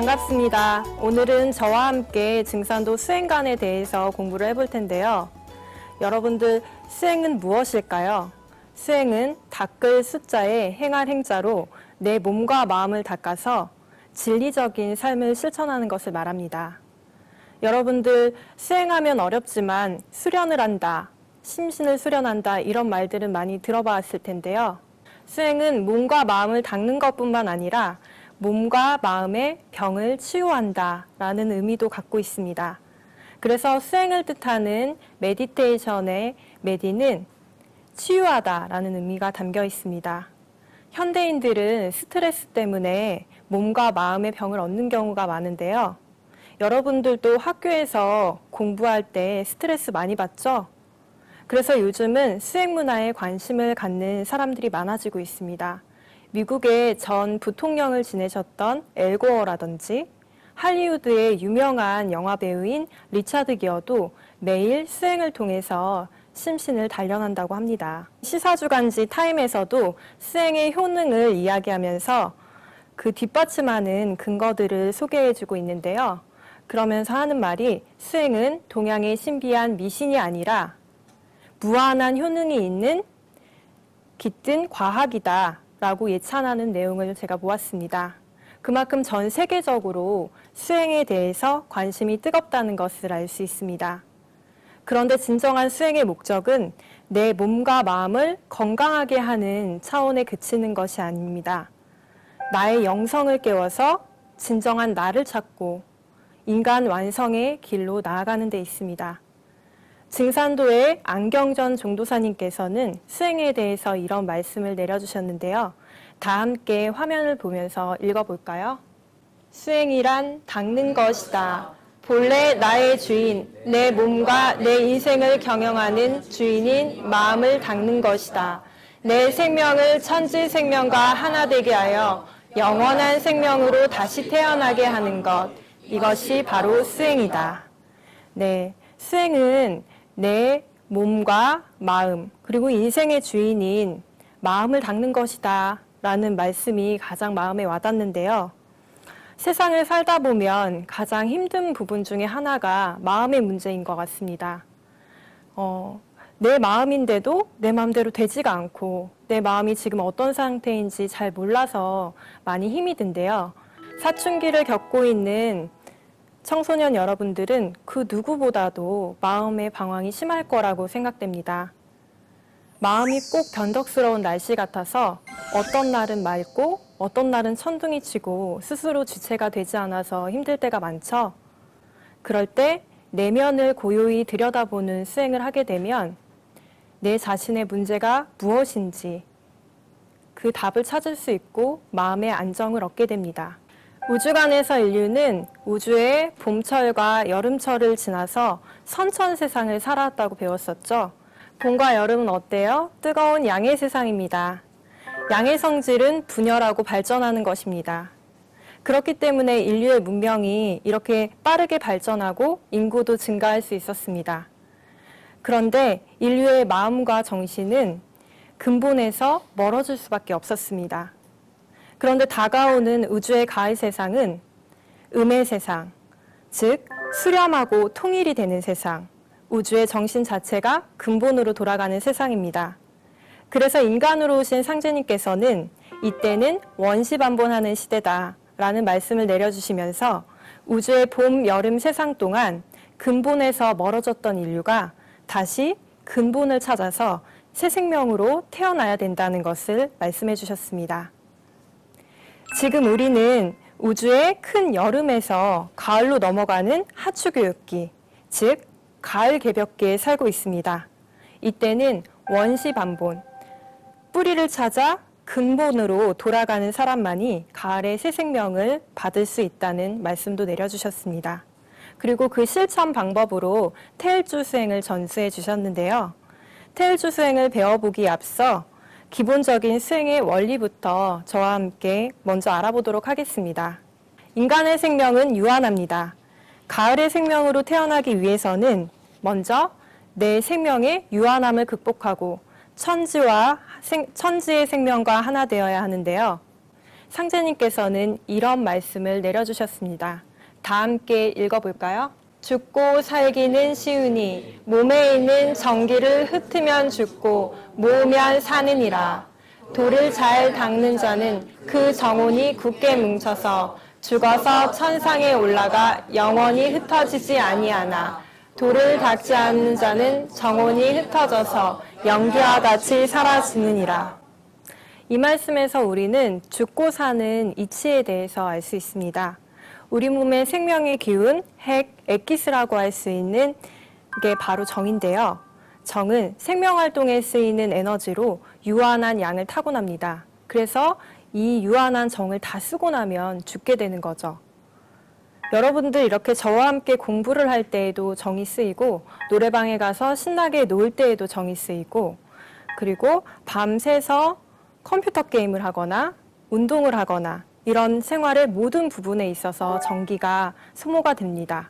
반갑습니다. 오늘은 저와 함께 증산도 수행관에 대해서 공부를 해볼 텐데요. 여러분들, 수행은 무엇일까요? 수행은 닦을 숫자에 행할 행자로 내 몸과 마음을 닦아서 진리적인 삶을 실천하는 것을 말합니다. 여러분들, 수행하면 어렵지만 수련을 한다, 심신을 수련한다 이런 말들은 많이 들어봤을 텐데요. 수행은 몸과 마음을 닦는 것뿐만 아니라 몸과 마음의 병을 치유한다 라는 의미도 갖고 있습니다. 그래서 수행을 뜻하는 메디테이션의 메디는 치유하다 라는 의미가 담겨 있습니다. 현대인들은 스트레스 때문에 몸과 마음의 병을 얻는 경우가 많은데요. 여러분들도 학교에서 공부할 때 스트레스 많이 받죠? 그래서 요즘은 수행 문화에 관심을 갖는 사람들이 많아지고 있습니다. 미국의 전 부통령을 지내셨던 엘 고어라든지 할리우드의 유명한 영화 배우인 리차드 기어도 매일 수행을 통해서 심신을 단련한다고 합니다. 시사주간지 타임에서도 수행의 효능을 이야기하면서 그 뒷받침하는 근거들을 소개해주고 있는데요. 그러면서 하는 말이 수행은 동양의 신비한 미신이 아니라 무한한 효능이 있는 깃든 과학이다 라고 예찬하는 내용을 제가 모았습니다. 그만큼 전 세계적으로 수행에 대해서 관심이 뜨겁다는 것을 알 수 있습니다. 그런데 진정한 수행의 목적은 내 몸과 마음을 건강하게 하는 차원에 그치는 것이 아닙니다. 나의 영성을 깨워서 진정한 나를 찾고 인간 완성의 길로 나아가는 데 있습니다. 증산도의 안경전 종도사님께서는 수행에 대해서 이런 말씀을 내려주셨는데요. 다 함께 화면을 보면서 읽어볼까요? 수행이란 닦는 것이다. 본래 나의 주인, 내 몸과 내 인생을 경영하는 주인인 마음을 닦는 것이다. 내 생명을 천지 생명과 하나 되게 하여 영원한 생명으로 다시 태어나게 하는 것. 이것이 바로 수행이다. 네, 수행은 내 몸과 마음, 그리고 인생의 주인인 마음을 닦는 것이다 라는 말씀이 가장 마음에 와닿는데요. 세상을 살다 보면 가장 힘든 부분 중에 하나가 마음의 문제인 것 같습니다. 내 마음인데도 내 마음대로 되지가 않고 내 마음이 지금 어떤 상태인지 잘 몰라서 많이 힘이 든데요. 사춘기를 겪고 있는 청소년 여러분들은 그 누구보다도 마음의 방황이 심할 거라고 생각됩니다. 마음이 꼭 변덕스러운 날씨 같아서 어떤 날은 맑고 어떤 날은 천둥이 치고 스스로 주체가 되지 않아서 힘들 때가 많죠. 그럴 때 내면을 고요히 들여다보는 수행을 하게 되면 내 자신의 문제가 무엇인지 그 답을 찾을 수 있고 마음의 안정을 얻게 됩니다. 우주관에서 인류는 우주의 봄철과 여름철을 지나서 선천 세상을 살아왔다고 배웠었죠. 봄과 여름은 어때요? 뜨거운 양의 세상입니다. 양의 성질은 분열하고 발전하는 것입니다. 그렇기 때문에 인류의 문명이 이렇게 빠르게 발전하고 인구도 증가할 수 있었습니다. 그런데 인류의 마음과 정신은 근본에서 멀어질 수밖에 없었습니다. 그런데 다가오는 우주의 가을 세상은 음의 세상, 즉 수렴하고 통일이 되는 세상, 우주의 정신 자체가 근본으로 돌아가는 세상입니다. 그래서 인간으로 오신 상제님께서는 이때는 원시반본하는 시대다 라는 말씀을 내려주시면서 우주의 봄, 여름 세상 동안 근본에서 멀어졌던 인류가 다시 근본을 찾아서 새 생명으로 태어나야 된다는 것을 말씀해 주셨습니다. 지금 우리는 우주의 큰 여름에서 가을로 넘어가는 하추교육기, 즉 가을 개벽기에 살고 있습니다. 이때는 원시반본, 뿌리를 찾아 근본으로 돌아가는 사람만이 가을의 새 생명을 받을 수 있다는 말씀도 내려주셨습니다. 그리고 그 실천 방법으로 태일주 수행을 전수해 주셨는데요. 태일주 수행을 배워보기에 앞서 기본적인 수행의 원리부터 저와 함께 먼저 알아보도록 하겠습니다. 인간의 생명은 유한합니다. 가을의 생명으로 태어나기 위해서는 먼저 내 생명의 유한함을 극복하고 천지의 생명과 하나 되어야 하는데요. 상제님께서는 이런 말씀을 내려주셨습니다. 다 함께 읽어볼까요? 죽고 살기는 쉬우니 몸에 있는 정기를 흩으면 죽고 모으면 사느니라. 돌을 잘 닦는 자는 그 정혼이 굳게 뭉쳐서 죽어서 천상에 올라가 영원히 흩어지지 아니하나 돌을 닦지 않는 자는 정혼이 흩어져서 연기와 같이 사라지느니라. 이 말씀에서 우리는 죽고 사는 이치에 대해서 알 수 있습니다. 우리 몸의 생명의 기운, 핵, 엑기스라고 할 수 있는 게 바로 정인데요. 정은 생명활동에 쓰이는 에너지로 유한한 양을 타고납니다. 그래서 이 유한한 정을 다 쓰고 나면 죽게 되는 거죠. 여러분들 이렇게 저와 함께 공부를 할 때에도 정이 쓰이고 노래방에 가서 신나게 놀 때에도 정이 쓰이고 그리고 밤새서 컴퓨터 게임을 하거나 운동을 하거나 이런 생활의 모든 부분에 있어서 전기가 소모가 됩니다.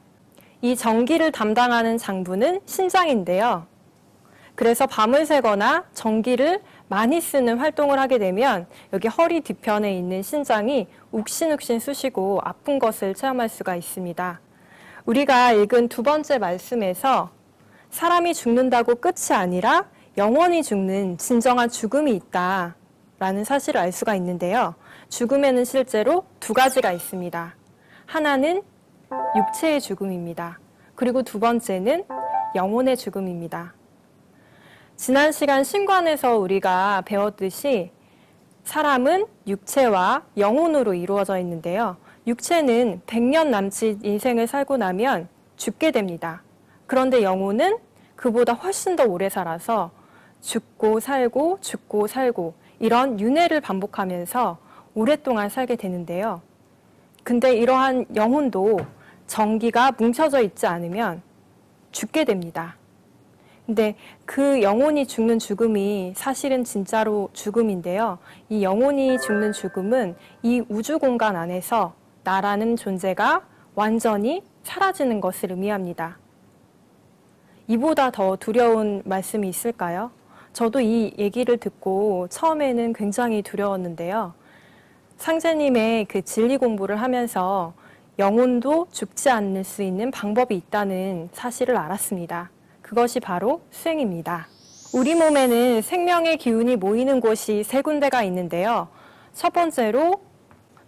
이 전기를 담당하는 장부는 신장인데요. 그래서 밤을 새거나 전기를 많이 쓰는 활동을 하게 되면 여기 허리 뒤편에 있는 신장이 욱신욱신 쑤시고 아픈 것을 체험할 수가 있습니다. 우리가 읽은 두 번째 말씀에서 사람이 죽는다고 끝이 아니라 영원히 죽는 진정한 죽음이 있다라는 사실을 알 수가 있는데요. 죽음에는 실제로 두 가지가 있습니다. 하나는 육체의 죽음입니다. 그리고 두 번째는 영혼의 죽음입니다. 지난 시간 신관에서 우리가 배웠듯이 사람은 육체와 영혼으로 이루어져 있는데요. 육체는 100년 남짓 인생을 살고 나면 죽게 됩니다. 그런데 영혼은 그보다 훨씬 더 오래 살아서 죽고 살고 죽고 살고 이런 윤회를 반복하면서 오랫동안 살게 되는데요. 근데 이러한 영혼도 정기가 뭉쳐져 있지 않으면 죽게 됩니다. 근데 그 영혼이 죽는 죽음이 사실은 진짜로 죽음인데요. 이 영혼이 죽는 죽음은 이 우주 공간 안에서 나라는 존재가 완전히 사라지는 것을 의미합니다. 이보다 더 두려운 말씀이 있을까요? 저도 이 얘기를 듣고 처음에는 굉장히 두려웠는데요. 상제님의 그 진리 공부를 하면서 영혼도 죽지 않을 수 있는 방법이 있다는 사실을 알았습니다. 그것이 바로 수행입니다. 우리 몸에는 생명의 기운이 모이는 곳이 세 군데가 있는데요. 첫 번째로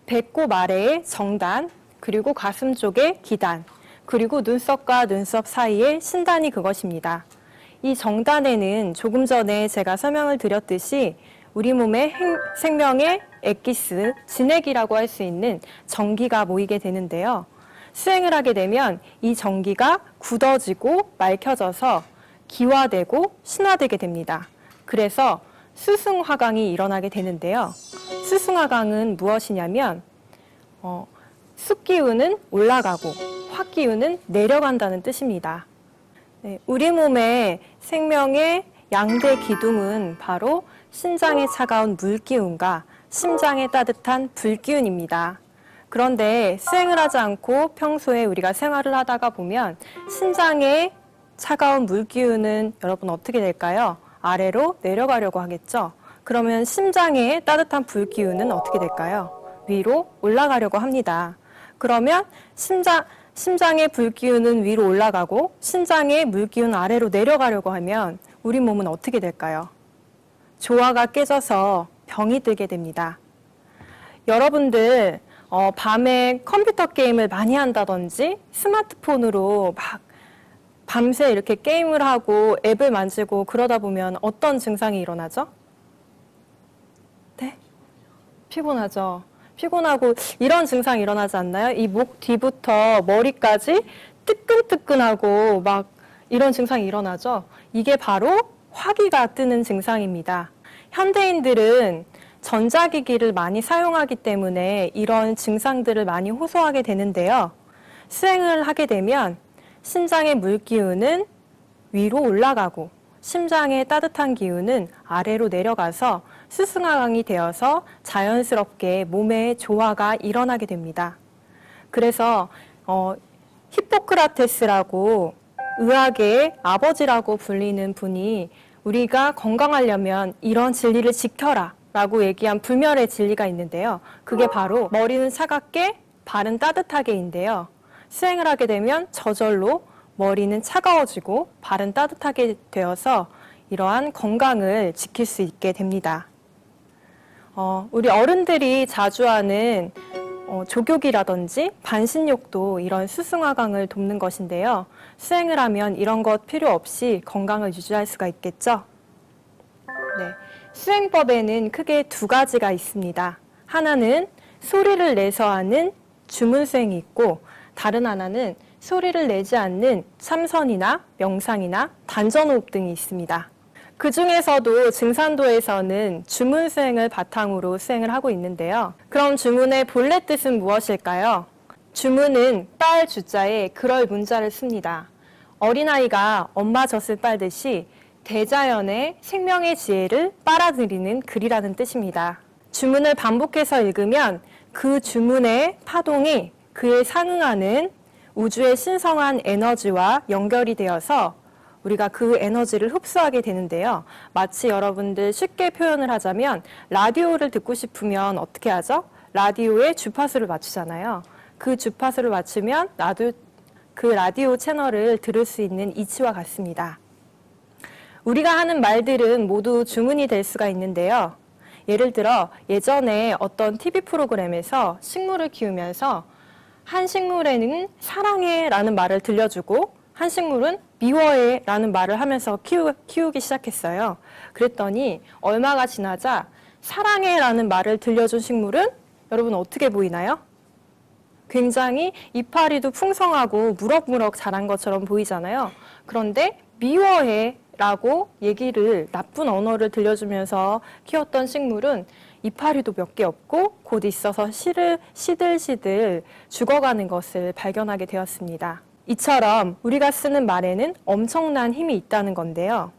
배꼽 아래의 정단, 그리고 가슴 쪽의 기단, 그리고 눈썹과 눈썹 사이의 신단이 그것입니다. 이 정단에는 조금 전에 제가 설명을 드렸듯이 우리 몸의 생명의 엑기스, 진액이라고 할 수 있는 전기가 모이게 되는데요. 수행을 하게 되면 이 전기가 굳어지고 맑혀져서 기화되고 신화되게 됩니다. 그래서 수승화강이 일어나게 되는데요. 수승화강은 무엇이냐면 숫기운은 올라가고 화기운은 내려간다는 뜻입니다. 네, 우리 몸의 생명의 양대 기둥은 바로 신장의 차가운 물기운과 심장의 따뜻한 불기운입니다. 그런데 수행을 하지 않고 평소에 우리가 생활을 하다가 보면 신장의 차가운 물기운은 여러분 어떻게 될까요? 아래로 내려가려고 하겠죠? 그러면 심장의 따뜻한 불기운은 어떻게 될까요? 위로 올라가려고 합니다. 그러면 심장의 불기운은 위로 올라가고 심장의 물기운은 아래로 내려가려고 하면 우리 몸은 어떻게 될까요? 조화가 깨져서 병이 들게 됩니다. 여러분들 밤에 컴퓨터 게임을 많이 한다든지 스마트폰으로 막 밤새 이렇게 게임을 하고 앱을 만지고 그러다 보면 어떤 증상이 일어나죠? 네? 피곤하죠. 피곤하고 이런 증상이 일어나지 않나요? 이 목 뒤부터 머리까지 뜨끈뜨끈하고 막 이런 증상이 일어나죠. 이게 바로 화기가 뜨는 증상입니다. 현대인들은 전자기기를 많이 사용하기 때문에 이런 증상들을 많이 호소하게 되는데요. 수행을 하게 되면 심장의 물기운은 위로 올라가고 심장의 따뜻한 기운은 아래로 내려가서 스승하강이 되어서 자연스럽게 몸의 조화가 일어나게 됩니다. 그래서 히포크라테스라고 의학의 아버지라고 불리는 분이 우리가 건강하려면 이런 진리를 지켜라 라고 얘기한 불멸의 진리가 있는데요. 그게 바로 머리는 차갑게 발은 따뜻하게인데요. 수행을 하게 되면 저절로 머리는 차가워지고 발은 따뜻하게 되어서 이러한 건강을 지킬 수 있게 됩니다. 우리 어른들이 자주 하는 족욕이라든지 반신욕도 이런 수승화강을 돕는 것인데요. 수행을 하면 이런 것 필요 없이 건강을 유지할 수가 있겠죠? 네, 수행법에는 크게 두 가지가 있습니다. 하나는 소리를 내서 하는 주문수행이 있고 다른 하나는 소리를 내지 않는 참선이나 명상이나 단전호흡 등이 있습니다. 그 중에서도 증산도에서는 주문 수행을 바탕으로 수행을 하고 있는데요. 그럼 주문의 본래 뜻은 무엇일까요? 주문은 빨 주자에 그럴 문자를 씁니다. 어린아이가 엄마 젖을 빨듯이 대자연의 생명의 지혜를 빨아들이는 글이라는 뜻입니다. 주문을 반복해서 읽으면 그 주문의 파동이 그에 상응하는 우주의 신성한 에너지와 연결이 되어서 우리가 그 에너지를 흡수하게 되는데요. 마치 여러분들 쉽게 표현을 하자면 라디오를 듣고 싶으면 어떻게 하죠? 라디오에 주파수를 맞추잖아요. 그 주파수를 맞추면 나도 그 라디오 채널을 들을 수 있는 이치와 같습니다. 우리가 하는 말들은 모두 주문이 될 수가 있는데요. 예를 들어 예전에 어떤 TV 프로그램에서 식물을 키우면서 한 식물에는 사랑해 라는 말을 들려주고 한 식물은 미워해 라는 말을 하면서 키우기 시작했어요. 그랬더니 얼마가 지나자 사랑해 라는 말을 들려준 식물은 여러분 어떻게 보이나요? 굉장히 이파리도 풍성하고 무럭무럭 자란 것처럼 보이잖아요. 그런데 미워해 라고 얘기를 나쁜 언어를 들려주면서 키웠던 식물은 이파리도 몇 개 없고 곧 있어서 시들시들 죽어가는 것을 발견하게 되었습니다. 이처럼 우리가 쓰는 말에는 엄청난 힘이 있다는 건데요.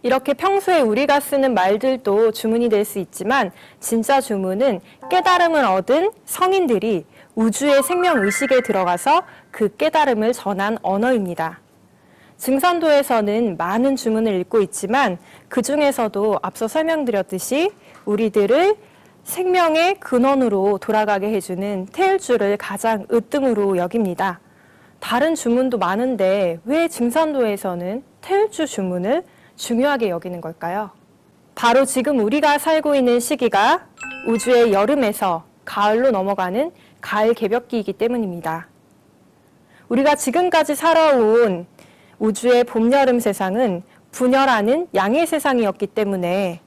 이렇게 평소에 우리가 쓰는 말들도 주문이 될 수 있지만 진짜 주문은 깨달음을 얻은 성인들이 우주의 생명의식에 들어가서 그 깨달음을 전한 언어입니다. 증산도에서는 많은 주문을 읽고 있지만 그 중에서도 앞서 설명드렸듯이 우리들을 생명의 근원으로 돌아가게 해주는 태을주를 가장 으뜸으로 여깁니다. 다른 주문도 많은데 왜 증산도에서는 태을주 주문을 중요하게 여기는 걸까요? 바로 지금 우리가 살고 있는 시기가 우주의 여름에서 가을로 넘어가는 가을 개벽기이기 때문입니다. 우리가 지금까지 살아온 우주의 봄, 여름 세상은 분열하는 양의 세상이었기 때문에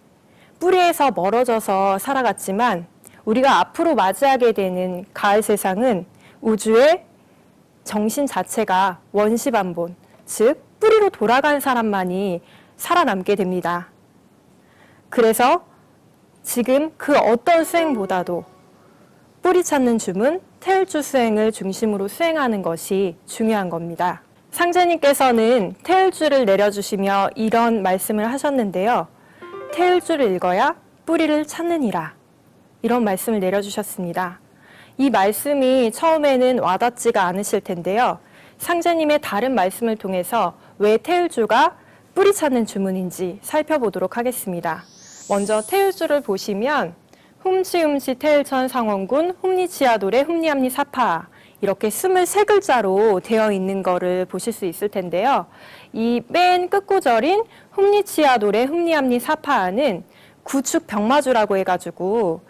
뿌리에서 멀어져서 살아갔지만 우리가 앞으로 맞이하게 되는 가을 세상은 우주의 정신 자체가 원시반본, 즉 뿌리로 돌아간 사람만이 살아남게 됩니다. 그래서 지금 그 어떤 수행보다도 뿌리 찾는 주문, 태을주 수행을 중심으로 수행하는 것이 중요한 겁니다. 상제님께서는 태을주를 내려주시며 이런 말씀을 하셨는데요. 태을주를 읽어야 뿌리를 찾느니라. 이런 말씀을 내려주셨습니다. 이 말씀이 처음에는 와닿지가 않으실 텐데요. 상제님의 다른 말씀을 통해서 왜 태을주가 뿌리 찾는 주문인지 살펴보도록 하겠습니다. 먼저 태을주를 보시면 훔치훔치 태을천 상원군 훔니치아도레 훔니암니 사파 이렇게 23글자로 되어 있는 거를 보실 수 있을 텐데요. 이 맨 끝구절인 훔니치아도레 훔니암니 사파는 구축 병마주라고 해가지고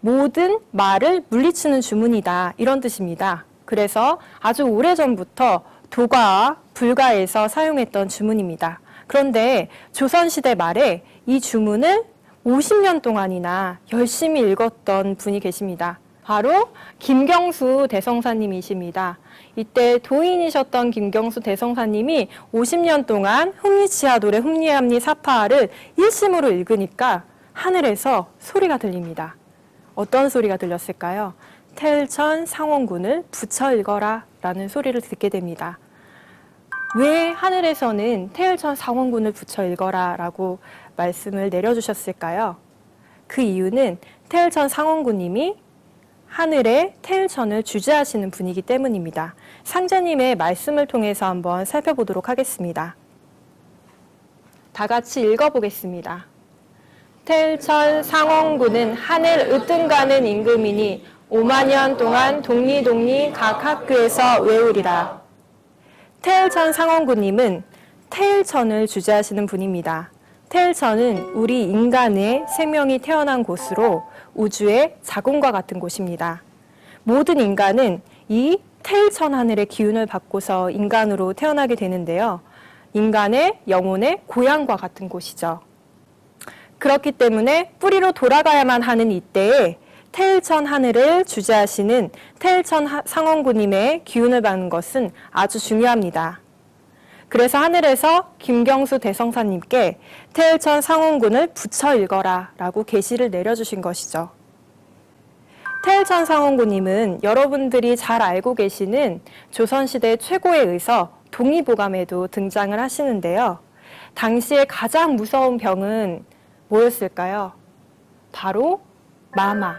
모든 말을 물리치는 주문이다 이런 뜻입니다. 그래서 아주 오래전부터 도가와 불가에서 사용했던 주문입니다. 그런데 조선시대 말에 이 주문을 50년 동안이나 열심히 읽었던 분이 계십니다. 바로 김경수 대성사님이십니다. 이때 도인이셨던 김경수 대성사님이 50년 동안 훔니치아도레 훔니암니 사파를 일심으로 읽으니까 하늘에서 소리가 들립니다. 어떤 소리가 들렸을까요? 태을천 상원군을 붙여 읽어라 라는 소리를 듣게 됩니다. 왜 하늘에서는 태을천 상원군을 붙여 읽어라 라고 말씀을 내려주셨을까요? 그 이유는 태을천 상원군님이 하늘에 태을천을 주재하시는 분이기 때문입니다. 상제님의 말씀을 통해서 한번 살펴보도록 하겠습니다. 다 같이 읽어보겠습니다. 태일천 상원군은 하늘 으뜸가는 임금이니 5만 년 동안 동리동리 각 학교에서 외우리라. 태일천 상원군님은 태일천을 주재하시는 분입니다. 태일천은 우리 인간의 생명이 태어난 곳으로 우주의 자궁과 같은 곳입니다. 모든 인간은 이 태일천 하늘의 기운을 받고서 인간으로 태어나게 되는데요. 인간의 영혼의 고향과 같은 곳이죠. 그렇기 때문에 뿌리로 돌아가야만 하는 이때에 태일천 하늘을 주재하시는 태일천 상원군님의 기운을 받는 것은 아주 중요합니다. 그래서 하늘에서 김경수 대성사님께 태일천 상원군을 붙여 읽어라 라고 계시를 내려주신 것이죠. 태일천 상원군님은 여러분들이 잘 알고 계시는 조선시대 최고의 의서 동의보감에도 등장을 하시는데요. 당시에 가장 무서운 병은 뭐였을까요? 바로 마마,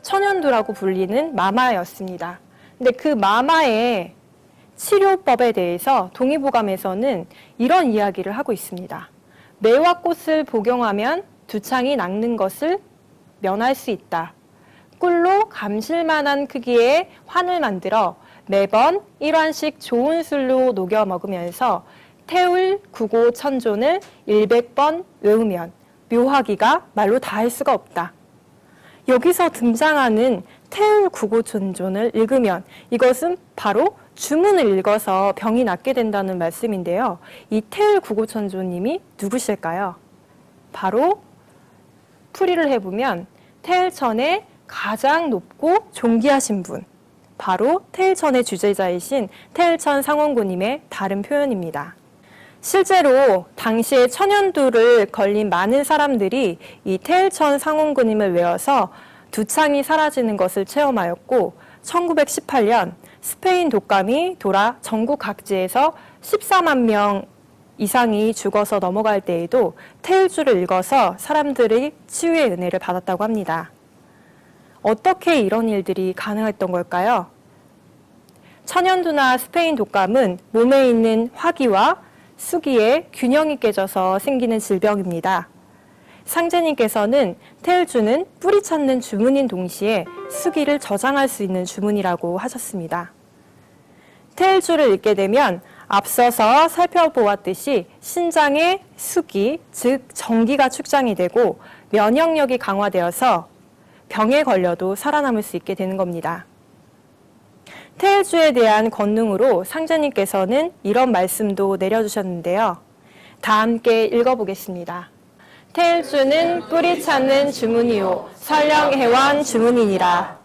천연두라고 불리는 마마였습니다. 근데 그 마마의 치료법에 대해서 동의보감에서는 이런 이야기를 하고 있습니다. 매화꽃을 복용하면 두창이 낫는 것을 면할 수 있다. 꿀로 감실만한 크기의 환을 만들어 매번 1환씩 좋은 술로 녹여 먹으면서 태울 구고 천존을 100번 외우면 묘하기가 말로 다할 수가 없다. 여기서 등장하는 태울 구고 천존을 읽으면 이것은 바로 주문을 읽어서 병이 낫게 된다는 말씀인데요. 이 태울 구고 천존님이 누구실까요? 바로 풀이를 해보면 태일천의 가장 높고 존귀하신 분, 바로 태일천의 주재자이신 태일천 상원군님의 다른 표현입니다. 실제로 당시에 천연두를 걸린 많은 사람들이 이 태일천 상원군님을 외워서 두창이 사라지는 것을 체험하였고 1918년 스페인 독감이 돌아 전국 각지에서 14만 명 이상이 죽어서 넘어갈 때에도 태일주를 읽어서 사람들이 치유의 은혜를 받았다고 합니다. 어떻게 이런 일들이 가능했던 걸까요? 천연두나 스페인 독감은 몸에 있는 화기와 수기의 균형이 깨져서 생기는 질병입니다. 상제님께서는 태일주는 뿌리 찾는 주문인 동시에 수기를 저장할 수 있는 주문이라고 하셨습니다. 태일주를 읽게 되면 앞서서 살펴보았듯이 신장의 수기, 즉 정기가 축장이 되고 면역력이 강화되어서 병에 걸려도 살아남을 수 있게 되는 겁니다. 태일주에 대한 권능으로 상제님께서는 이런 말씀도 내려주셨는데요. 다 함께 읽어보겠습니다. 태일주는 뿌리 찾는 주문이요 설령해원 주문이니라.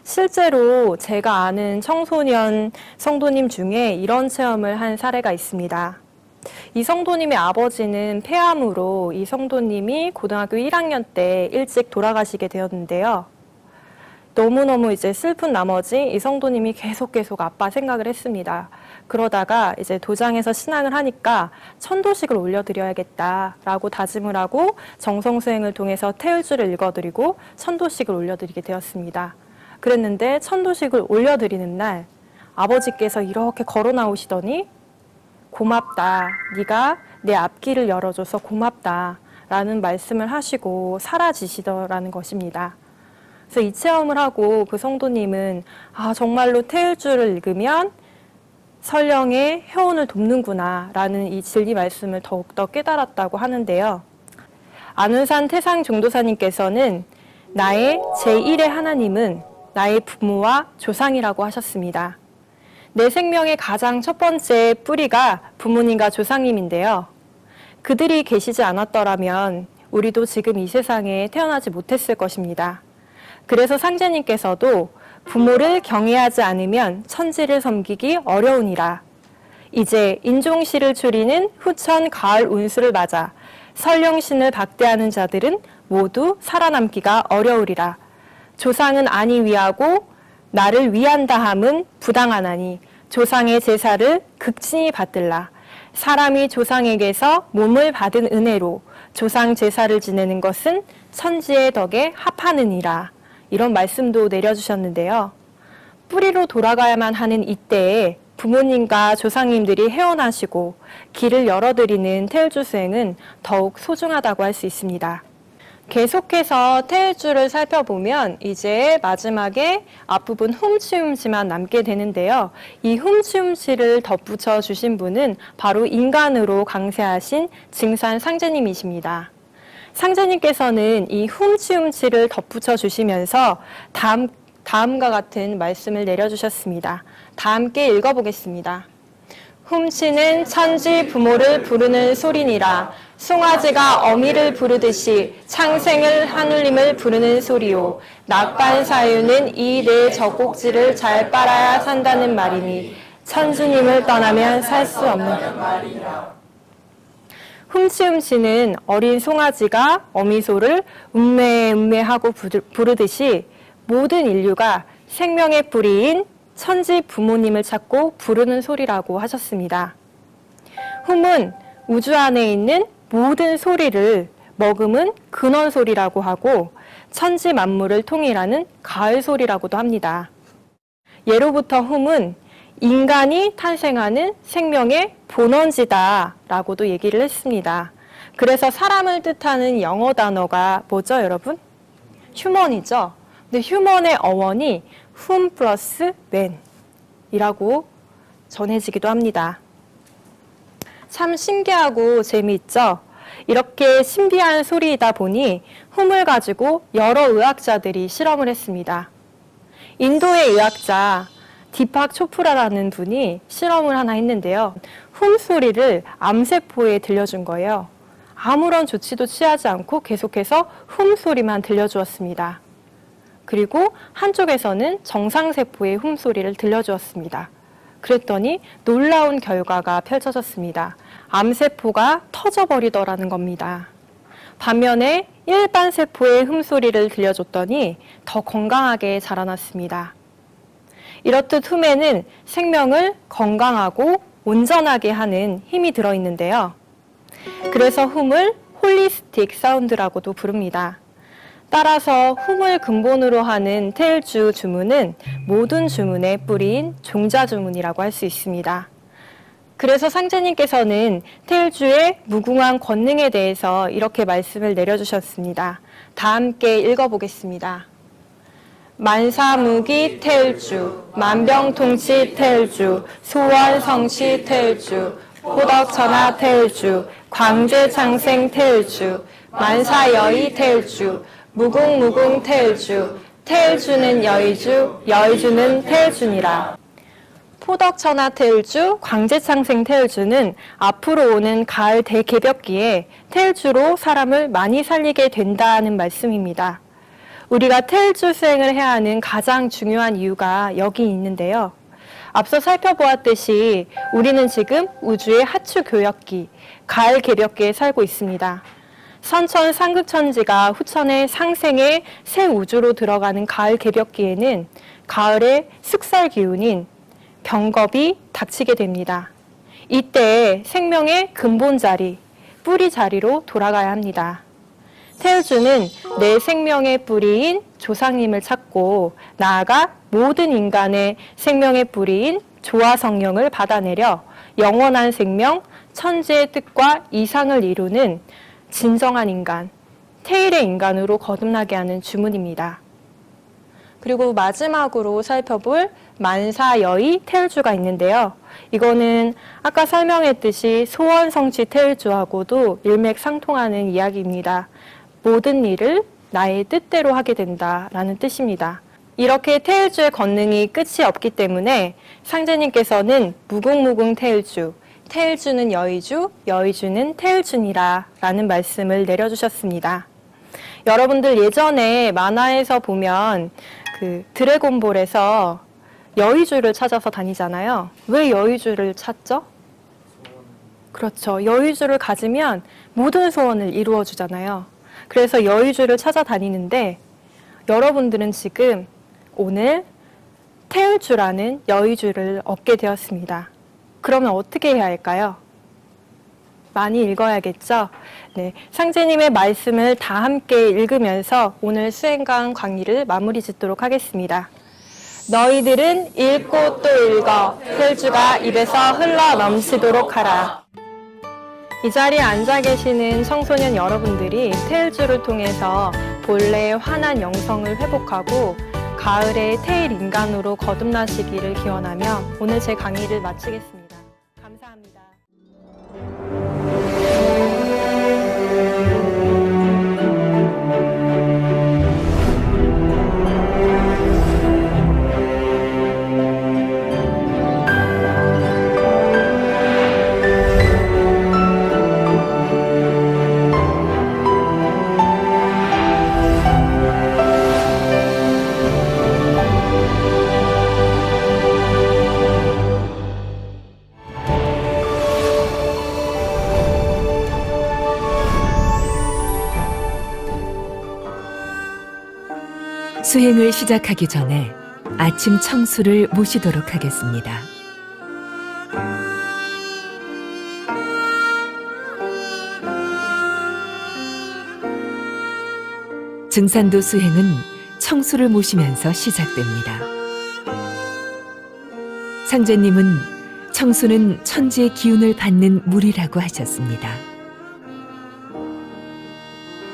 실제로 제가 아는 청소년 성도님 중에 이런 체험을 한 사례가 있습니다. 이 성도님의 아버지는 폐암으로 이 성도님이 고등학교 1학년 때 일찍 돌아가시게 되었는데요. 너무너무 이제 슬픈 나머지 이 성도님이 계속 아빠 생각을 했습니다. 그러다가 이제 도장에서 신앙을 하니까 천도식을 올려드려야겠다라고 다짐을 하고 정성수행을 통해서 태일주를 읽어드리고 천도식을 올려드리게 되었습니다. 그랬는데 천도식을 올려드리는 날 아버지께서 이렇게 걸어 나오시더니 고맙다. 네가 내 앞길을 열어줘서 고맙다. 라는 말씀을 하시고 사라지시더라는 것입니다. 그래서 이 체험을 하고 그 성도님은 정말로 태일주를 읽으면 설령의 해원을 돕는구나 라는 이 진리 말씀을 더욱더 깨달았다고 하는데요. 안운산 태상종도사님께서는 나의 제1의 하나님은 나의 부모와 조상이라고 하셨습니다. 내 생명의 가장 첫 번째 뿌리가 부모님과 조상님인데요. 그들이 계시지 않았더라면 우리도 지금 이 세상에 태어나지 못했을 것입니다. 그래서 상제님께서도 부모를 경외하지 않으면 천지를 섬기기 어려우니라. 이제 인종시를 추리는 후천 가을 운수를 맞아 설령신을 박대하는 자들은 모두 살아남기가 어려우리라. 조상은 아니 위하고 나를 위한다 함은 부당하나니 조상의 제사를 극진히 받들라. 사람이 조상에게서 몸을 받은 은혜로 조상 제사를 지내는 것은 천지의 덕에 합하느니라. 이런 말씀도 내려주셨는데요. 뿌리로 돌아가야만 하는 이때에 부모님과 조상님들이 해원하시고 길을 열어드리는 태일주 수행은 더욱 소중하다고 할 수 있습니다. 계속해서 태일주를 살펴보면 이제 마지막에 앞부분 훔치훔치만 남게 되는데요. 이 훔치훔치를 덧붙여 주신 분은 바로 인간으로 강세하신 증산 상제님이십니다. 상제님께서는 이 훔치훔치를 덧붙여 주시면서 다음과 같은 말씀을 내려주셨습니다. 다 함께 읽어보겠습니다. 훔치는 천지 부모를 부르는 소리니라. 송아지가 어미를 부르듯이 창생을 하늘님을 부르는 소리요. 낙반 사유는 이 내 젖꼭지를 잘 빨아야 산다는 말이니 천주님을 떠나면 살 수 없는 말이라. 훔치훔치는 어린 송아지가 어미소를 음매하고 부르듯이 모든 인류가 생명의 뿌리인 천지 부모님을 찾고 부르는 소리라고 하셨습니다. 훔은 우주 안에 있는 모든 소리를 머금은 근원소리라고 하고 천지 만물을 통일하는 가을소리라고도 합니다. 예로부터 훔은 인간이 탄생하는 생명의 본원지다라고도 얘기를 했습니다. 그래서 사람을 뜻하는 영어 단어가 뭐죠, 여러분? 휴먼이죠. 근데 휴먼의 어원이 whom 플러스 man이라고 전해지기도 합니다. 참 신기하고 재미있죠? 이렇게 신비한 소리이다 보니 훔을 가지고 여러 의학자들이 실험을 했습니다. 인도의 의학자 디팍 초프라라는 분이 실험을 하나 했는데요. 훔 소리를 암세포에 들려준 거예요. 아무런 조치도 취하지 않고 계속해서 훔 소리만 들려주었습니다. 그리고 한쪽에서는 정상세포의 훔 소리를 들려주었습니다. 그랬더니 놀라운 결과가 펼쳐졌습니다. 암세포가 터져버리더라는 겁니다. 반면에 일반 세포의 훔소리를 들려줬더니 더 건강하게 자라났습니다. 이렇듯 훔에는 생명을 건강하고 온전하게 하는 힘이 들어있는데요. 그래서 훔을 홀리스틱 사운드라고도 부릅니다. 따라서 훔을 근본으로 하는 태일주 주문은 모든 주문의 뿌리인 종자주문이라고 할 수 있습니다. 그래서 상제님께서는 태일주의 무궁한 권능에 대해서 이렇게 말씀을 내려주셨습니다. 다 함께 읽어보겠습니다. 만사무기 태일주, 만병통치 태일주, 소원성취 태일주, 호덕천하 태일주, 광제창생 태일주, 만사여의 태일주, 무궁무궁 태일주, 태일주는 여의주, 여의주는 태일주니라. 포덕천하 태일주, 광제창생 태일주는 앞으로 오는 가을 대개벽기에 태일주로 사람을 많이 살리게 된다는 말씀입니다. 우리가 태일주 수행을 해야 하는 가장 중요한 이유가 여기 있는데요. 앞서 살펴보았듯이 우리는 지금 우주의 하추 교역기, 가을 개벽기에 살고 있습니다. 선천 상극천지가 후천의 상생의 새 우주로 들어가는 가을 개벽기에는 가을의 습살 기운인 병겁이 닥치게 됩니다. 이때 생명의 근본 자리, 뿌리 자리로 돌아가야 합니다. 태일주는 내 생명의 뿌리인 조상님을 찾고 나아가 모든 인간의 생명의 뿌리인 조화성령을 받아내려 영원한 생명, 천지의 뜻과 이상을 이루는 진정한 인간, 태일의 인간으로 거듭나게 하는 주문입니다. 그리고 마지막으로 살펴볼 만사여의 태일주가 있는데요. 이거는 아까 설명했듯이 소원성취 태일주하고도 일맥상통하는 이야기입니다. 모든 일을 나의 뜻대로 하게 된다라는 뜻입니다. 이렇게 태일주의 권능이 끝이 없기 때문에 상제님께서는 무궁무궁 태일주, 태일주는 여의주, 여의주는 태일주니라 라는 말씀을 내려주셨습니다. 여러분들 예전에 만화에서 보면 그 드래곤볼에서 여의주를 찾아서 다니잖아요. 왜 여의주를 찾죠? 그렇죠. 여의주를 가지면 모든 소원을 이루어 주잖아요. 그래서 여의주를 찾아다니는데 여러분들은 지금 오늘 태일주라는 여의주를 얻게 되었습니다. 그러면 어떻게 해야 할까요? 많이 읽어야겠죠? 네, 상제님의 말씀을 다 함께 읽으면서 오늘 수행강 강의를 마무리 짓도록 하겠습니다. 너희들은 읽고 또 읽어 태일주가 입에서 흘러 넘치도록 하라. 이 자리에 앉아 계시는 청소년 여러분들이 테일즈를 통해서 본래의 환한 영성을 회복하고 가을의 테일 인간으로 거듭나시기를 기원하며 오늘 제 강의를 마치겠습니다. 감사합니다. 수행을 시작하기 전에 아침 청수를 모시도록 하겠습니다. 증산도 수행은 청수를 모시면서 시작됩니다. 상제님은 청수는 천지의 기운을 받는 물이라고 하셨습니다.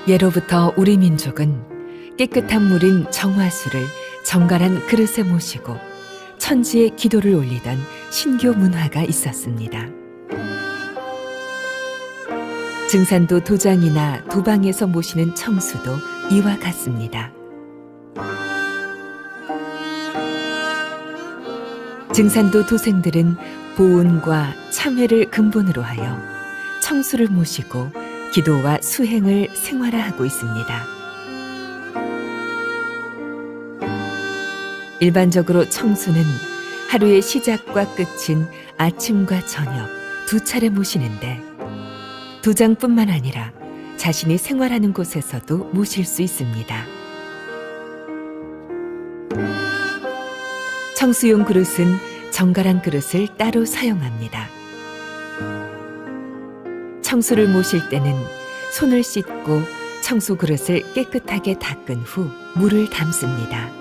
예로부터 우리 민족은 깨끗한 물인 정화수를 정갈한 그릇에 모시고 천지에 기도를 올리던 신교 문화가 있었습니다. 증산도 도장이나 도방에서 모시는 청수도 이와 같습니다. 증산도 도생들은 보온과 참회를 근본으로 하여 청수를 모시고 기도와 수행을 생활화하고 있습니다. 일반적으로 청수는 하루의 시작과 끝인 아침과 저녁 두 차례 모시는데 도장뿐만 아니라 자신이 생활하는 곳에서도 모실 수 있습니다. 청수용 그릇은 정갈한 그릇을 따로 사용합니다. 청수를 모실 때는 손을 씻고 청수 그릇을 깨끗하게 닦은 후 물을 담습니다.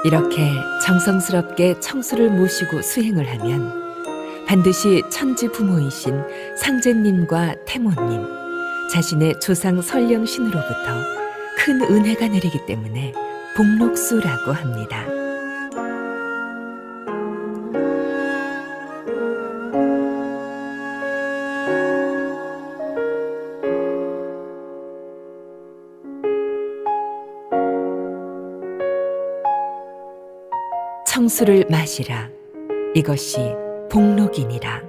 이렇게 정성스럽게 청수를 모시고 수행을 하면 반드시 천지 부모이신 상제님과 태모님, 자신의 조상 설령 신으로부터 큰 은혜가 내리기 때문에 복록수라고 합니다. 청수를 마시라. 이것이 복록이니라.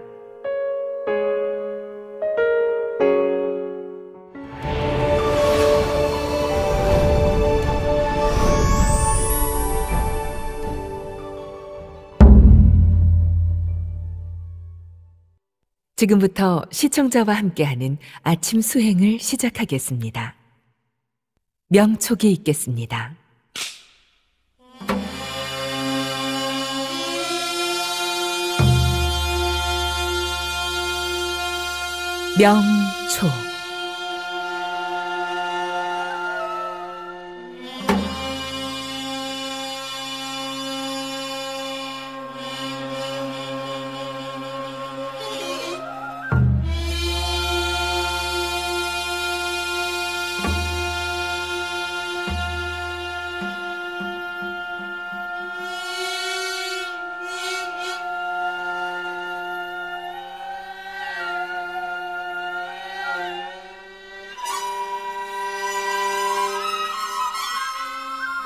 지금부터 시청자와 함께하는 아침 수행을 시작하겠습니다. 명촉이 있겠습니다. 명초.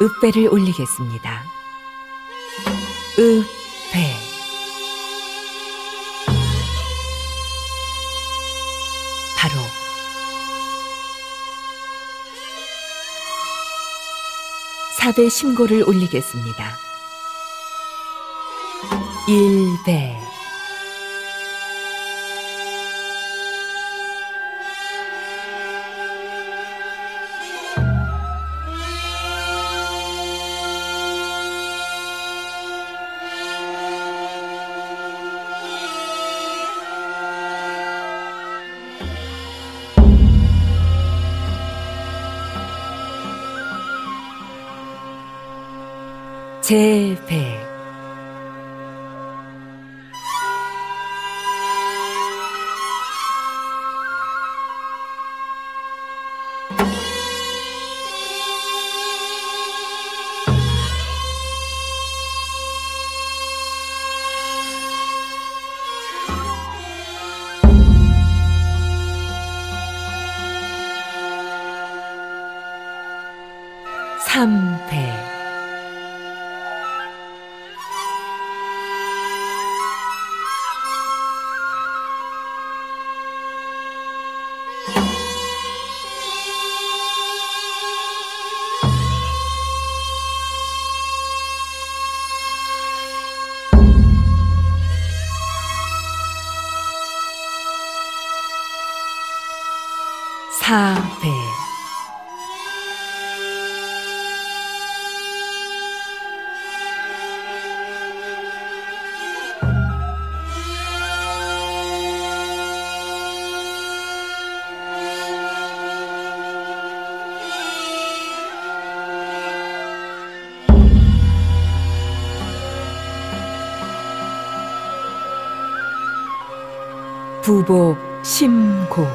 읍배를 올리겠습니다. 읍배. 바로 사배 심고를 올리겠습니다. 일배. 재배. 삼배. 사배. 부복 심고.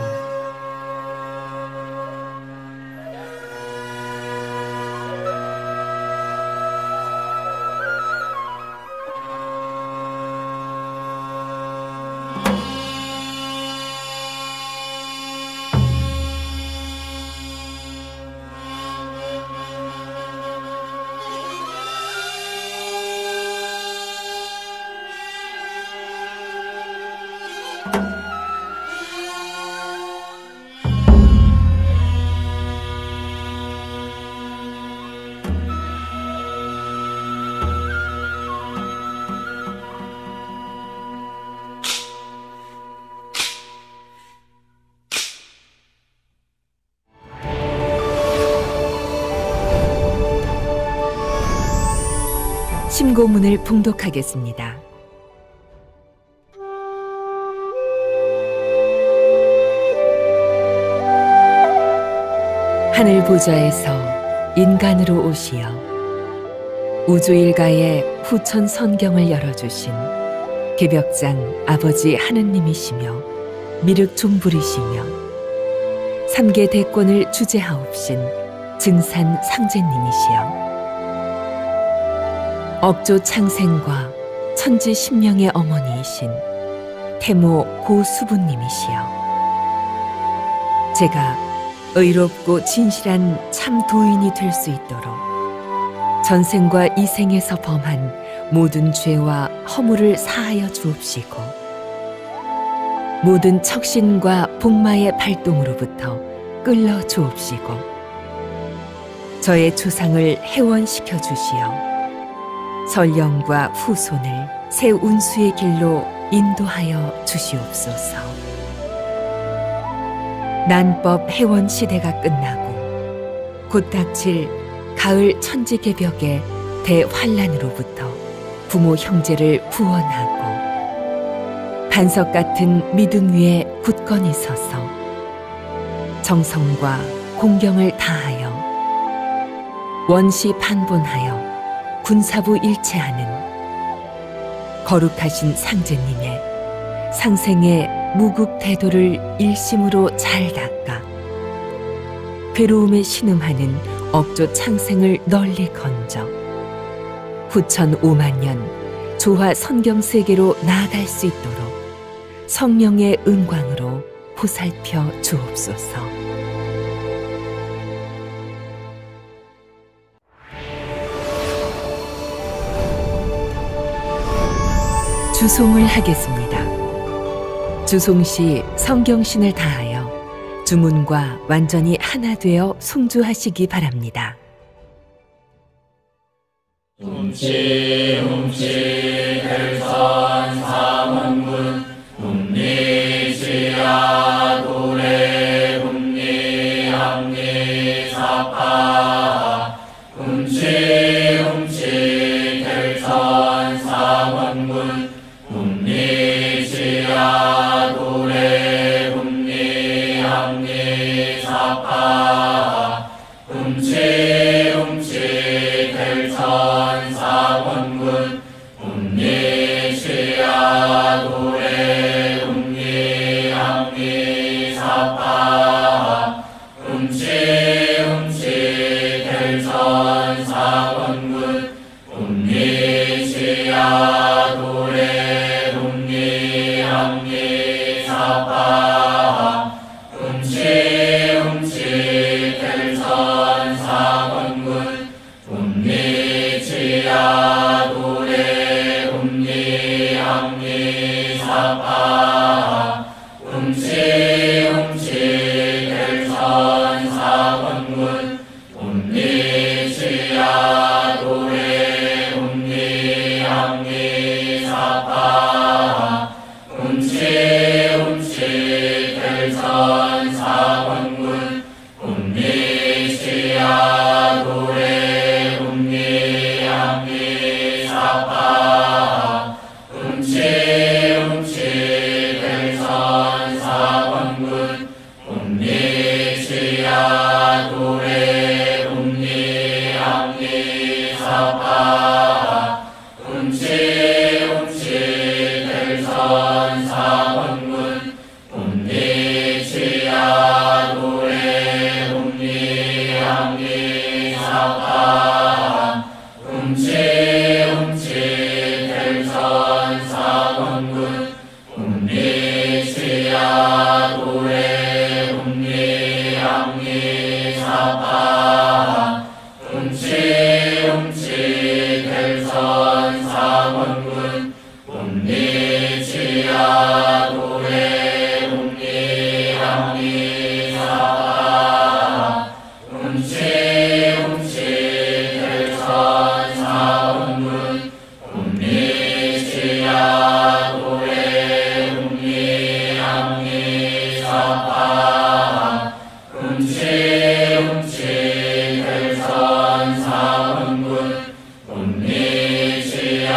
심고문을 봉독하겠습니다. 하늘 보좌에서 인간으로 오시어 우주일가의 후천 선경을 열어주신 개벽장 아버지 하느님이시며 미륵 종불이시며 삼계 대권을 주재하옵신 증산 상제님이시여 업조 창생과 천지 신명의 어머니이신 태모 고수부님이시여 제가 의롭고 진실한 참 도인이 될 수 있도록 전생과 이생에서 범한 모든 죄와 허물을 사하여 주옵시고 모든 척신과 복마의 발동으로부터 끌러 주옵시고 저의 조상을 해원시켜 주시어 설령과 후손을 새 운수의 길로 인도하여 주시옵소서. 난법 해원 시대가 끝나고 곧 닥칠 가을 천지개벽의 대환란으로부터 부모 형제를 구원하고 반석 같은 믿음 위에 굳건히 서서 정성과 공경을 다하여 원시 판본하여 군사부 일체하는 거룩하신 상제님의 상생의 무국태도를 일심으로 잘 닦아 괴로움에 신음하는 업조 창생을 널리 건져 후천 5만 년 조화 선경 세계로 나아갈 수 있도록 성령의 은광으로 보살펴 주옵소서. 주송을 하겠습니다. 주송시 성경신을 다하여 주문과 완전히 하나 되어 송주하시기 바랍니다. 훔치 별선 사문군 훔리시야 도래 훔리 합리 사파 훔치 별선 사문군 훔리시야 도래 훔리 합리 사파 훔치 별선 사 합리사파 음치 델천 상원군 음리지야 도래 합리사파 음치 델천 상원군 음리지야 도래 합리사파 음치 델천 상원군 음리지야 도래 합리사파 음치 델천 상원군 음리지야 도래 합리사파 음치 델천 상원군 음리지야 도래 합리사파 음치 델천 상원군 음리지야 도래 합리사파 음치 델천 상원군 음리지야 도래 합리사파 음치 델천 상원군 음리지야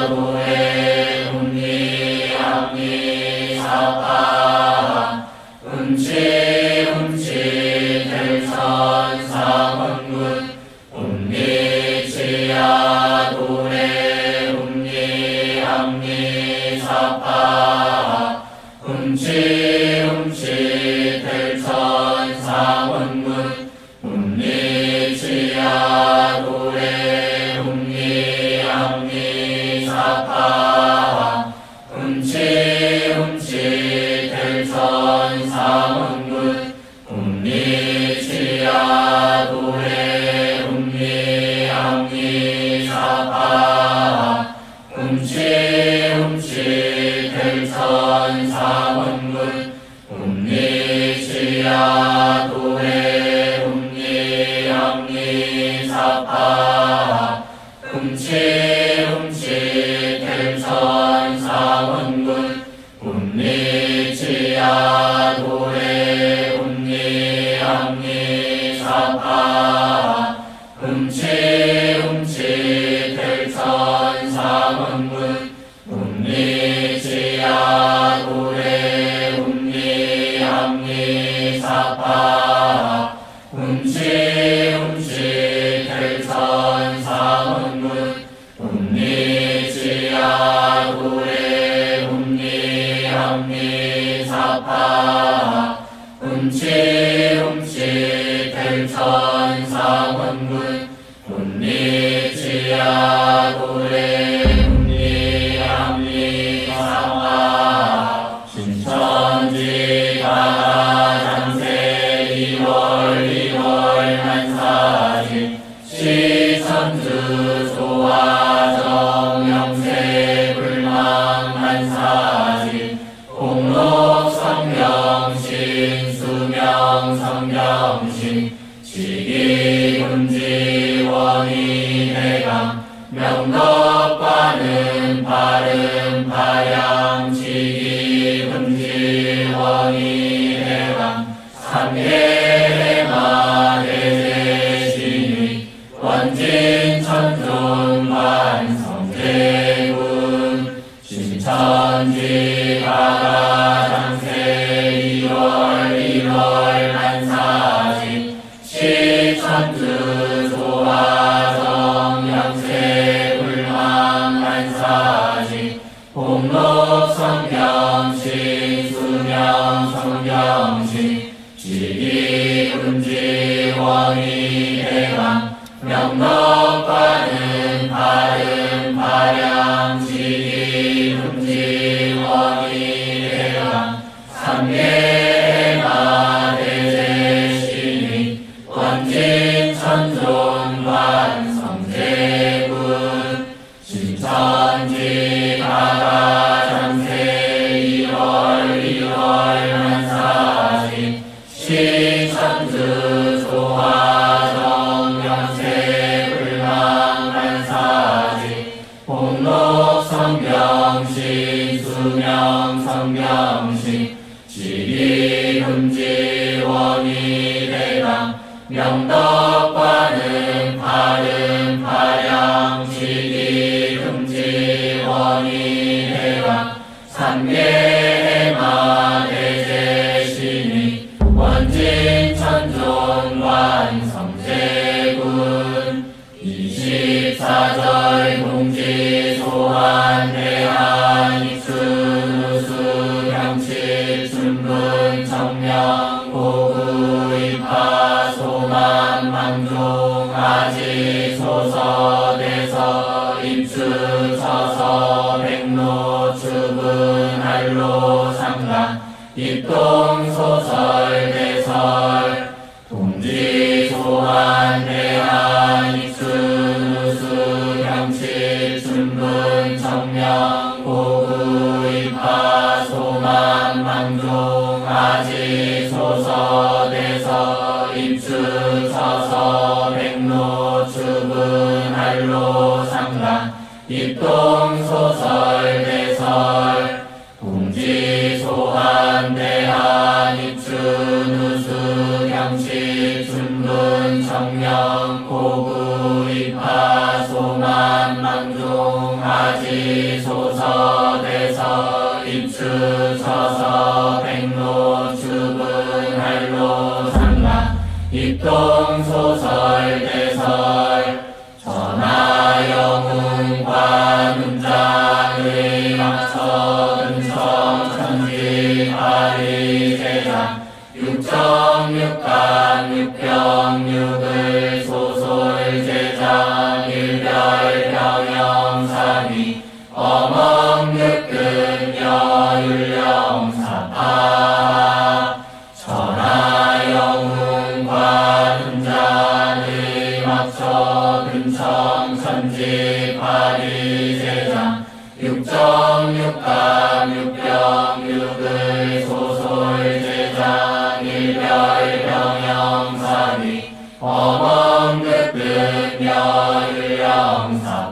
도래 합리사파 음치 델천 상원군 음리지야 도래 합리사파 음치 델천 상원군 음리지야 도래 합리사파 음치 델천 상원군 음리지야 도래 합리사파 음치 델천 상원군 음리지야 도래 합리사파 음치 델천 상원군 음리지야 도래 합리사파 음치 델천 상원군 음리지야 도래 합리사파 음치 델천 상원군 음리지야 도래 합리사파 음치 델천 상원군 음리지야 도래 합리사파 음치 델천 상원군 음리지야 도래 합리사파 신천지 가장세 2월 만사지 시천주 소화정명세 불망 만사지 공록 성명신 수명 성명신 시기금지 원인해강 명덕과는 바른 바양 시기금지 원인해강 삼계해마 대제신의 원진천존 만성제군 신천지 가가장세 1월 만사지 시천주 소화정명세 불망 만사지 공록 성경신 수명 성경신 지기금지 원인해강 명덕과는 바른 바양 지기금지 원인 대왕 삼계마 대제신이 원진 천존관 성제군 신천지 가가장세 1월 만사지 시천주 조화정 영세 불망 만사지 복록 성경신 수명 성경신 지리금지 원희대강 명덕관음 발음 발양 지리금지 원희대강 삼계마 대제신이 원진 천존관 성제군 24절 공지 소환 대한 입순 우수 경치 준분 정명 고구 입하 소만 망종 아지 소서대서 입수 서서 백로 추분 할로 상당 입동 소설 대설 동지 소환 대한 입순 우수 경치 준분 정명 고구 입하 소만 망종 아지 소서 대서 입수 서서 백로 추분 할로 상당 입동 소설 대설 동지 소환 대한 입춘 우수 경치 준분 정명 고구 입하 소만 망종 아지 소서 대서 입추 서서 백로 추분 할로 상당 입동 소설 대설 전하 영웅 관음장의 막서 은성 천지 파리 세상 육정육감 육병육을 소솔 제장 일별 병영사미 어멍육금 여율령사파 전하 영웅 관음장의 막서 근청 천지 파리 세상 육정육감 육병육을 소솔 제장 일별 병영사미 어멍극금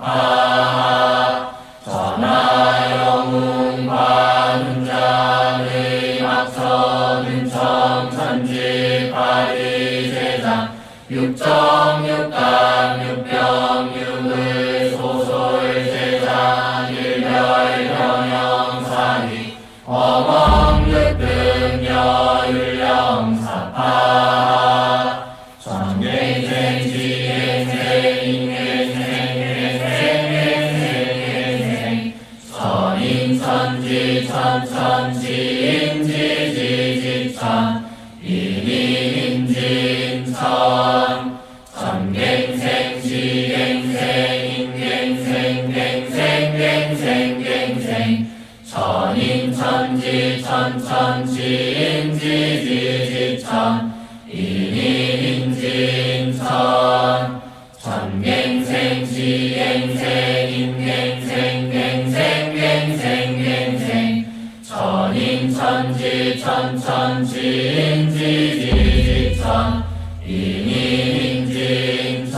여율령사파 전하 영웅 관음장의 막서 근청 천지 파리 세상 육정육감 육병육을 소솔 제장 일별 병영사미 어멍극금 여율령사파 전갱생 지갱생 인갱생 천인천지 천천지인지지지천 인인인진천 천갱생 지갱생 인갱생 갱생갱생갱생 천인천지 천천지인지지지천 인인인진천 천갱생 지갱생 인갱생 갱생갱생갱생 천인천지 천천지인지지지천 인인인진천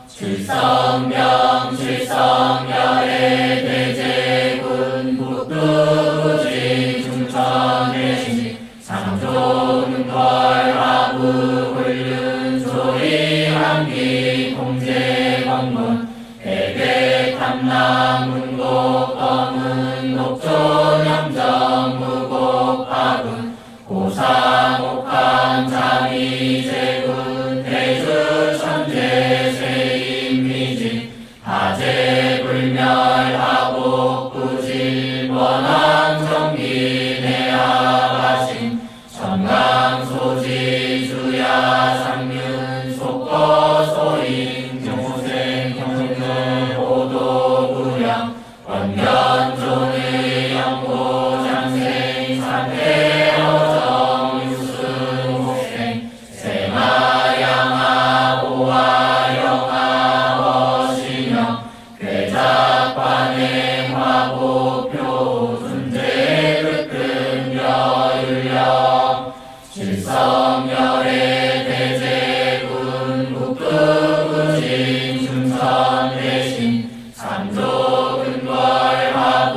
칠성명 칠성열의 대제군 북두지 중천의 상조능걸 하부 훌륜 조리함기 공제광문 대백탐남 문곡 검은 녹조 양정 무곡 파군 고상옥함 장이제군 대주 천재 세임미진 하재 불멸하복 구질 원한 정기 내아가신 청강소지 주야 상륜 속거 소인 경호생 경성들 호도 구령 원견종의 영호 삼태어정 육순옥생 세마양아 호와 영아 어시며 괴작관행 화보표 존재 극근 여율령 질성열의 대제군 북두구진 중선대신 삼조근걸 하부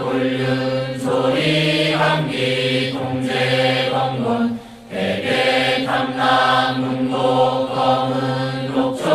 곤륜 소리 감기 통제건곤 대개 탐남 문곡 검은 녹촌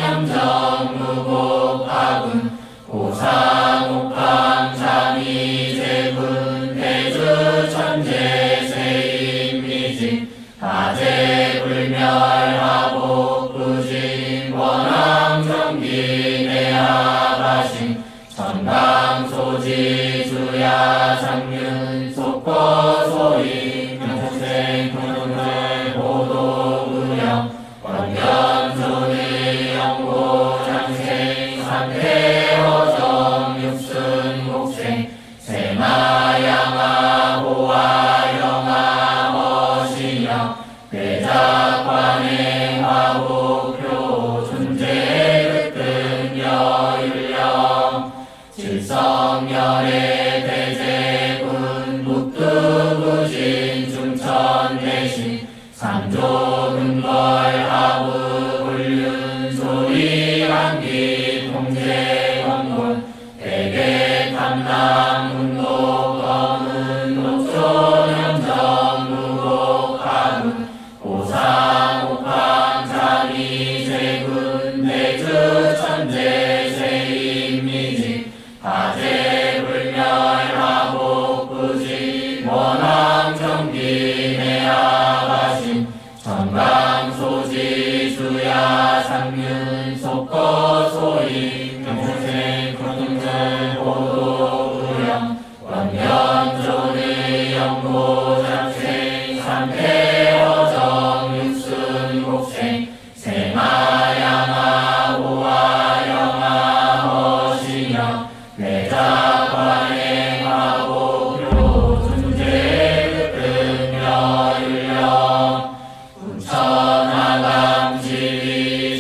염정 무곡하군 고상옥방 장이제군 대주 천재 세임미진 가재불멸하복 부진 원왕정기 내하가신 전강소지 주야 상륜 속고소인 명생 동생 보도우영 원견존의 영고장생 삼태어정 육순곡생 세마양아 호와 영아 어시여 대작관행 화호표 존재 극근 여율령 질성열의 대제군 북두구진 중천대신 삼조근걸 하부 곤륜 소리 감기 통제건곤 대개 탐남 문곡 검은 녹촌 염정 무곡하군 고상옥방 장이제군 대주 천재 세임미진 가재불멸하복 부진 원왕정기 내하가신 전강소지 주야 상륜 속고소인 명생 군등등 보도우영 원견존의 영고장생 삼태어정 육순곡생 세마양아 호와 영아 어시여 외작관행 화보표 존재 극근 여율령 군천하감지위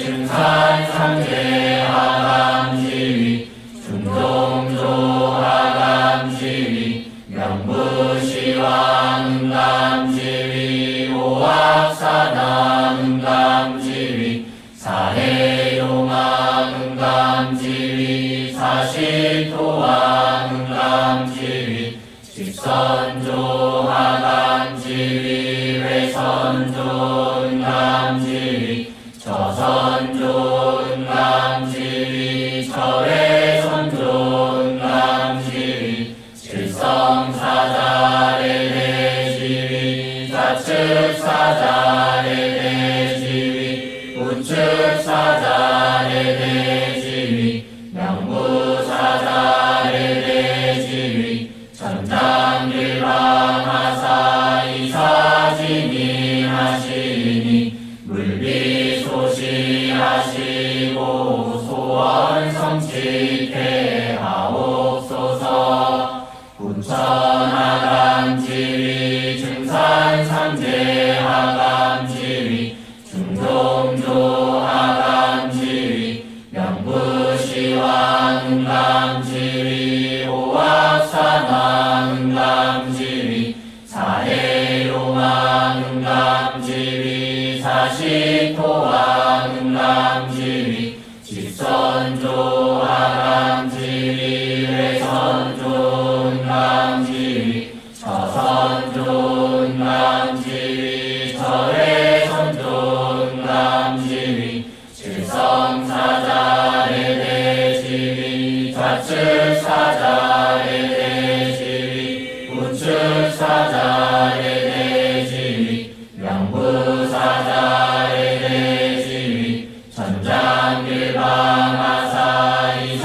증산상제하감지위 중동조하감지위 명부시왕감지위 오합사남감지위 사해용왕감지위 사실토왕감지위 직선조하감지위 회선조감지위 저선조감지위 절해선조감지위 질성사자레대지위 좌측사자레대지위 우측사자레대지위 명부사자레대지위 전장일방하사이사지니 하시니 물비소시하시고 소원성취케 하옵소서. 군천하감지위 증산상제하감지위 중동조하감지위 명부시왕감지위 오합사남감지위 사해용왕감지위 사식토왕감지위 직선조하감지위 회선조감지위 저선조감지위 절해선조감지위 질성사자레대지위 좌측사자레대지위 우측사자레대지위 명부사자레대지위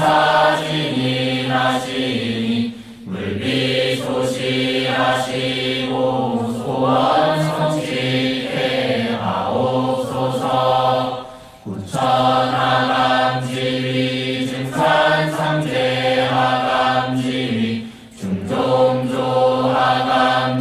전장일방하사이사지니 하시니 물비소시하시고 소원성취케 하옵소서. 군천하감지위 증산상제하감지위 중동조하감지위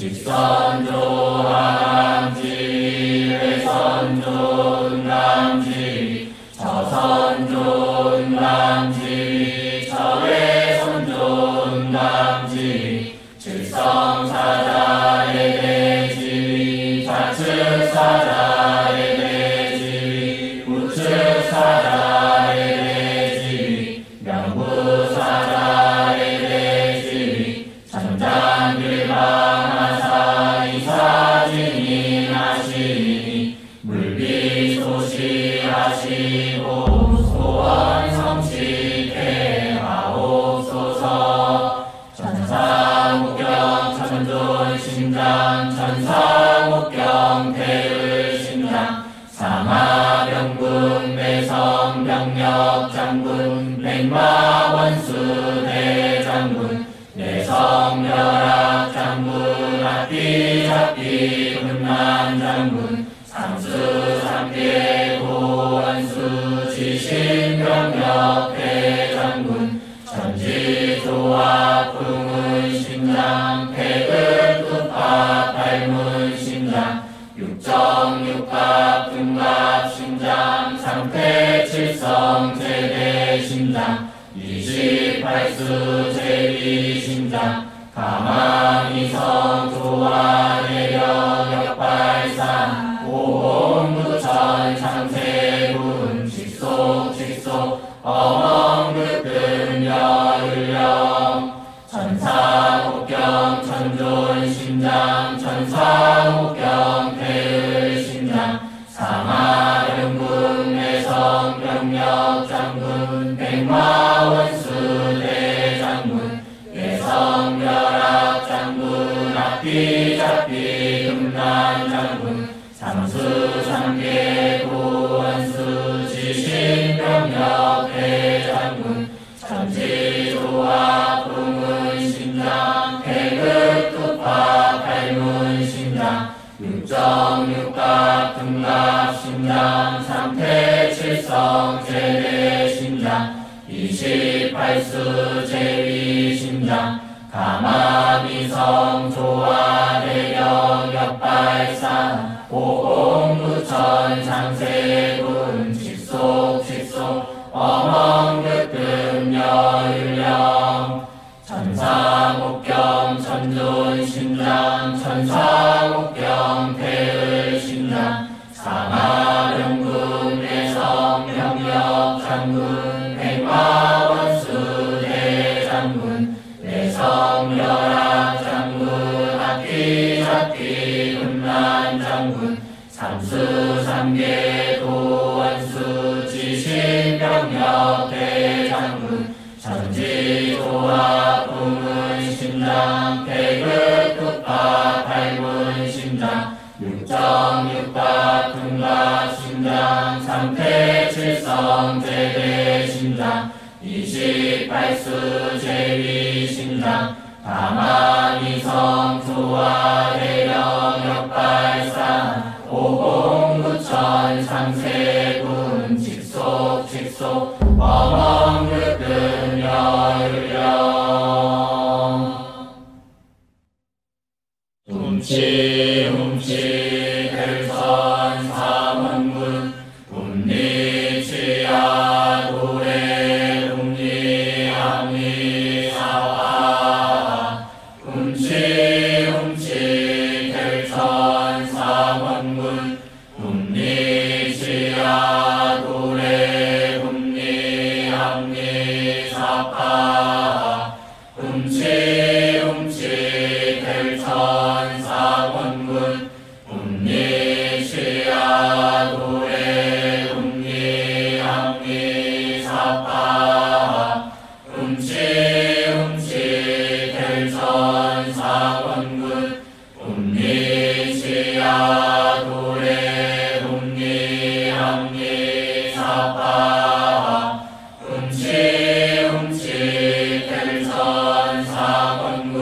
직선조 하남지위 외선조 음남지위 저선조 음남지위 저외선조 음남지위 즉성사자의 대지위 좌측사자의 대지위 우측사자의 대지위 명부사자의 대지위 천장길방하사 이사진인하시니 물비소시하시고 소원성취케 하옵소서. 천상옥경 천존심장 천상옥경 대을심장 상하병군 내성병력장군 백마원수 대장군 내성열악장군 앞뒤잡기 금난장군 삼수삼계 고원수 지신병력 대장군 전지조합 풍은심장 태극급합 발문심장 육정육합 등갑심장 상태칠성 제대심장 28수 제위심장 가망이성 조화내력 역발상 오홍구천 상세군 직속 어멍극근 여을령 천상옥경 천존심장 천상옥경 대을심장 상하병군 내성병력장군 백마원수 대장군 내성열악장군 앞뒤잡기 금난장군 삼수삼계 고원수 지신병력 대장군 천지조합 풍은심장 태극급합 발문심장 육정육갑 등갑심장 상태칠성 제대심장 28수 제위심장 가마미성 조화내력 역발상 오홍구천 상세군 직속 어멍극근 여을령 천상옥경 천존심장 천상옥경 대을심장 상하병군 내성병력장군 백마원수 대장군 내성열악장군 앞뒤잡기 금난장군 삼수삼계 고원수 지신병력 대장군 전지조합 풍은심장 태극급합 발문심장 육정육합 등갑심장 상태칠성 제대심장 28수 제위심장 가망이성 조화내력 역발상 오홍구천 상세군 직속 어멍극근 여을령 훔치 들선 삼원군 훔리치야 도래 훔리함리 사화 훔치 들선 삼원군 훔리치야 도래 훔리함리 사파 훔치 들선 삼원군 훔리치야 도래 훔리함리 사파 훔치 들선 삼원군 훔리치야 도래 훔리함리 사파 훔치 들선 삼원군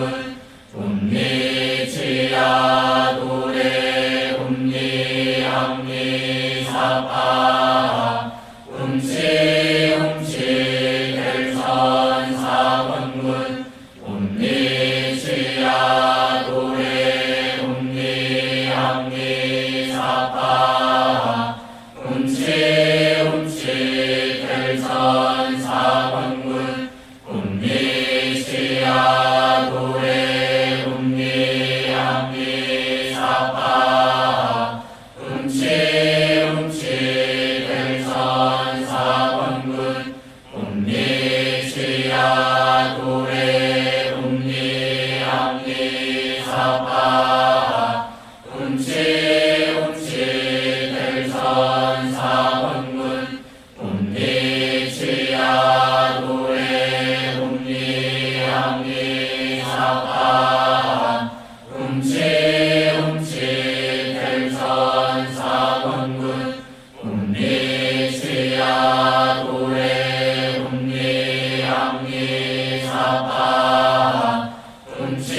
훔리치야 도래 훔리함리 사파 훔치 들선 삼원군 훔리치야 사파 움치 델선상원군 옴니치야 도레 옴니양미 사파 움치 델선상원군 옴니치야 도레 옴니양미 사파 움치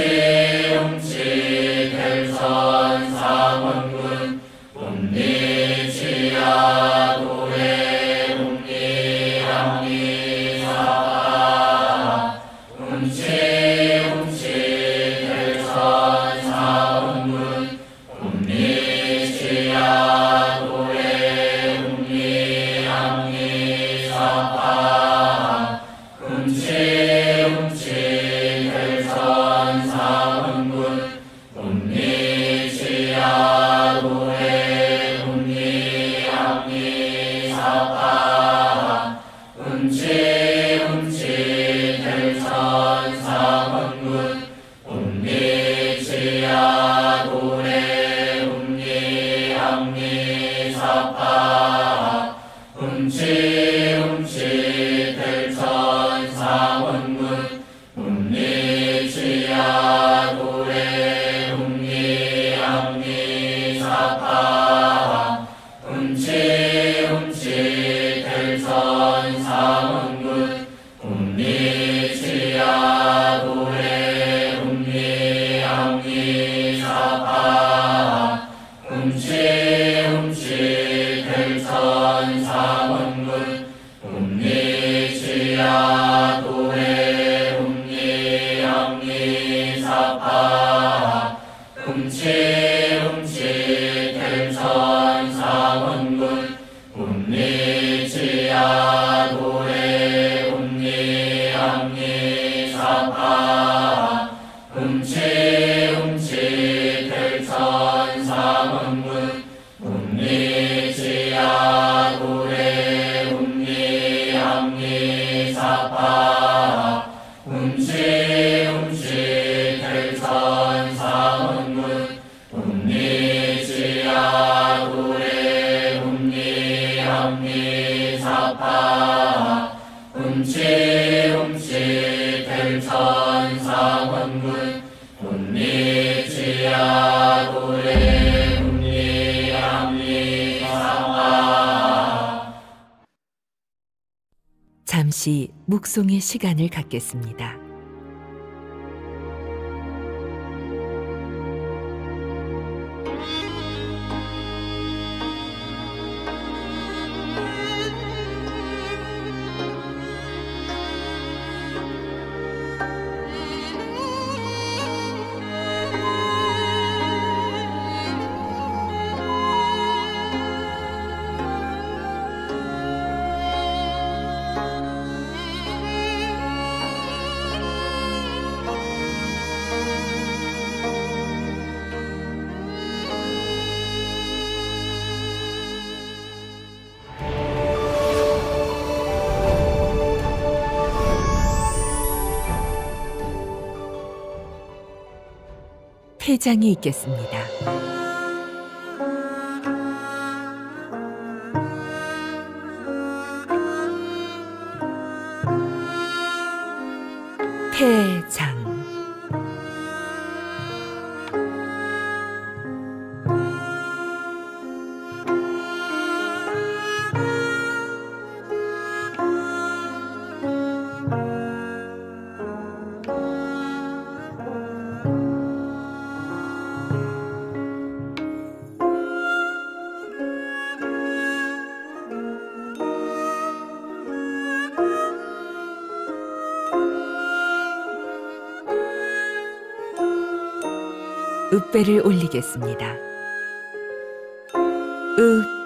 델선상원군 옴니치야 도레 옴니양미 사파 움치 델선상원군 옴니치야 도레 옴니양미 사파 움치 델선상원군 옴니치야 도레 옴니양미 사파 움치 델선상원군 옴니치야 도레 옴니양미 사파 움치 델선상원군 옴니치야 도레 옴니양미 사파 움치 델선상원군 옴니치야 도레 옴니양미 사파 움치 델선상원군 옴니치야 도레 옴니양미 사파 움치 델선상원군 옴니치야 도레 옴니양미 사파 움치 델선상원군 옴니치야 도레 옴니양미 사파 움치 델선상원군 옴니치야 도레 옴니양미 사파 움치 델선상원군 옴니치야 도레 옴니양미 사파. 잠시 묵송의 시간을 갖겠습니다. 폐장이 있겠습니다. 폐장. 읍배를 올리겠습니다. 읍